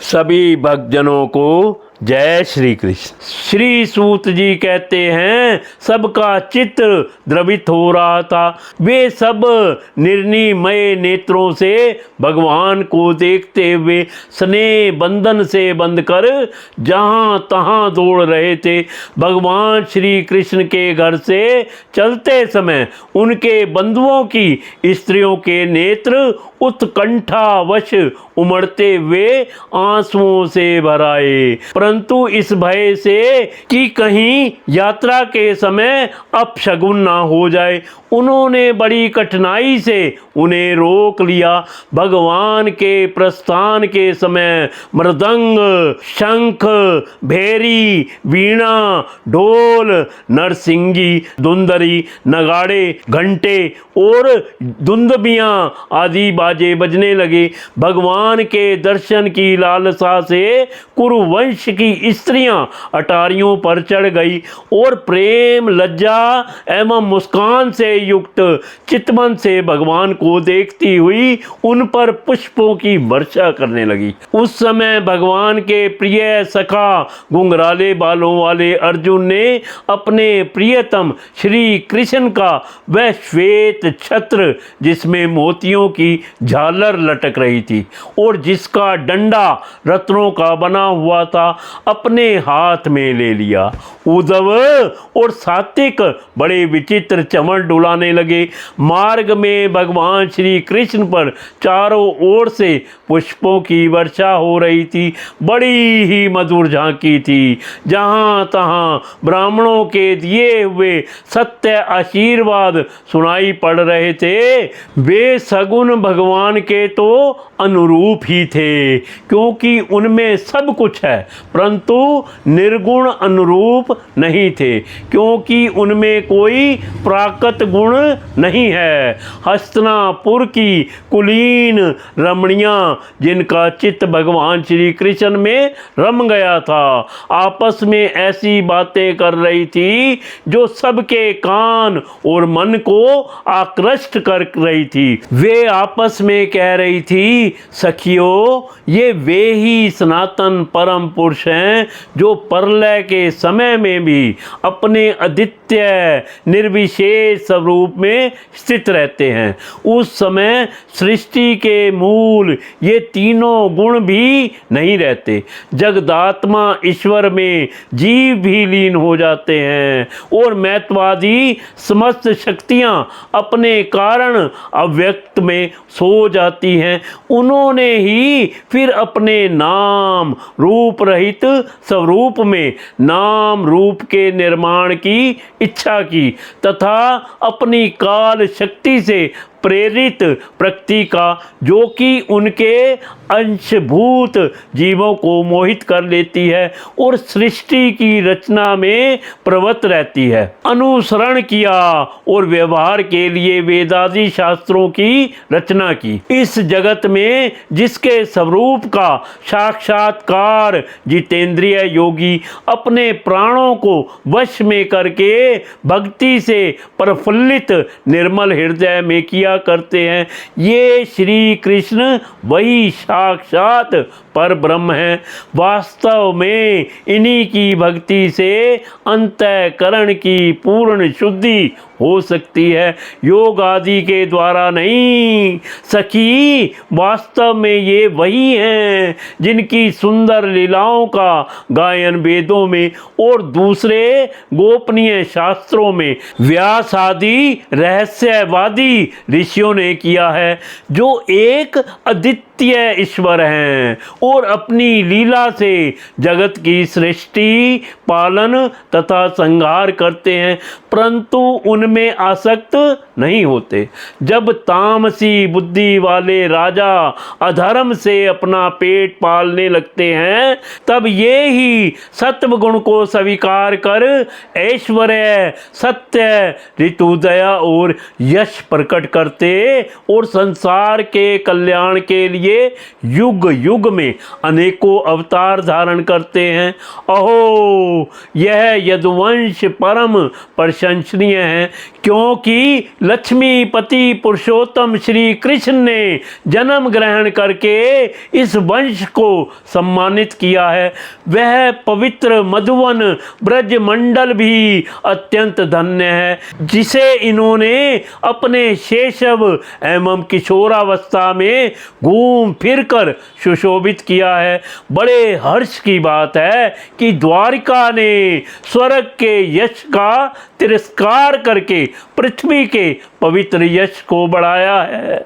सभी भक्तजनों को जय श्री कृष्ण। श्री सूत जी कहते हैं, सबका चित्त द्रवित हो रहा था। वे सब निर्निमय नेत्रों से भगवान को देखते हुए स्नेह बंधन से बंधकर जहाँ तहाँ दौड़ रहे थे। भगवान श्री कृष्ण के घर से चलते समय उनके बंधुओं की स्त्रियों के नेत्र उत्कंठावश उमड़ते हुए आंसुओं से भर आए, परंतु इस भय से कि कहीं यात्रा के समय अपशगुन ना हो जाए, उन्होंने बड़ी कठिनाई से उन्हें रोक लिया। भगवान के प्रस्थान के समय मृदंग, शंख, भेरी, वीणा, ढोल, नरसिंगी, दुंदरी, नगाड़े, घंटे और दुंदबियाँ आदि बाजे बजने लगे। भगवान के दर्शन की लालसा से कुरुवंश की स्त्रियां अटारियों पर चढ़ गई और प्रेम, लज्जा एवं मुस्कान से युक्त चितवन से भगवान को देखती हुई उन पर पुष्पों की वर्षा करने लगी। उस समय भगवान के प्रिय सखा घुंघराले बालों वाले अर्जुन ने अपने प्रियतम श्री कृष्ण का वह श्वेत छत्र जिसमें मोतियों की झालर लटक रही थी और जिसका डंडा रत्नों का बना हुआ था, अपने हाथ में ले लिया। उद्धव और सात्विक बड़े विचित्र चमन डुलाने लगे। मार्ग में भगवान श्री कृष्ण पर चारों ओर से पुष्पों की वर्षा हो रही थी। बड़ी ही मधुर झांकी थी। जहां तहां ब्राह्मणों के दिए हुए सत्य आशीर्वाद सुनाई पड़ रहे थे। वे सगुन भगवान के तो अनुरूप ही थे, क्योंकि उनमें सब कुछ है, परंतु निर्गुण अनुरूप नहीं थे, क्योंकि उनमें कोई प्राकृत गुण नहीं है। हस्तिनापुर की कुलीन रमणियां, जिनका चित्त भगवान श्री कृष्ण में रम गया था, आपस में ऐसी बातें कर रही थी जो सबके कान और मन को आकृष्ट कर रही थी। वे आपस में कह रही थी, सखियों, ये वे ही सनातन परम पुरुष हैं जो प्रलय के समय में भी अपने अद्वितीय निर्विशेष स्वरूप में स्थित रहते हैं। उस समय सृष्टि के मूल ये तीनों गुण भी नहीं रहते। जगदात्मा ईश्वर में जीव भी लीन हो जाते हैं और मैत्वादी समस्त शक्तियां अपने कारण अव्यक्त में सो जाती हैं। उन्होंने ही फिर अपने नाम रूप रहित स्वरूप में नाम रूप के निर्माण की इच्छा की तथा अपनी काल शक्ति से प्रेरित प्रकृति का, जो कि उनके अंशभूत जीवों को मोहित कर लेती है और सृष्टि की रचना में प्रवृत्त रहती है, अनुसरण किया और व्यवहार के लिए वेदादि शास्त्रों की रचना की। इस जगत में जिसके स्वरूप का साक्षात्कार जितेंद्रिय योगी अपने प्राणों को वश में करके भक्ति से प्रफुल्लित निर्मल हृदय में किया करते हैं, ये श्री कृष्ण वही साक्षात पर ब्रह्म है। वास्तव में इन्हीं की भक्ति से अंतःकरण की पूर्ण शुद्धि हो सकती है, योग आदि के द्वारा नहीं। सखी, वास्तव में ये वही हैं जिनकी सुंदर लीलाओं का गायन वेदों में और दूसरे गोपनीय शास्त्रों में व्यास आदि रहस्यवादी ऋषियों ने किया है, जो एक अद्वितीय ईश्वर हैं और अपनी लीला से जगत की सृष्टि, पालन तथा संहार करते हैं, परंतु उनमें आसक्त नहीं होते। जब तामसी बुद्धि वाले राजा अधर्म से अपना पेट पालने लगते हैं, तब ये ही सत्व गुण को स्वीकार कर ऐश्वर्य, सत्य, ऋतुदया और यश प्रकट करते और संसार के कल्याण के लिए युग युग में अनेकों अवतार धारण करते हैं। अहो, यह यदुवंश परम प्रशंसनीय है, क्योंकि लक्ष्मीपति पुरुषोत्तम श्री कृष्ण ने जन्म ग्रहण करके इस वंश को सम्मानित किया है। वह पवित्र मधुवन ब्रज मंडल भी अत्यंत धन्य है, जिसे इन्होंने अपने शैशव एवं किशोरावस्था में घूम फिर कर सुशोभित किया है। बड़े हर्ष की बात है कि द्वारिका ने स्वर्ग के यश का तिरस्कार करके पृथ्वी के पवित्र यश को बढ़ाया है।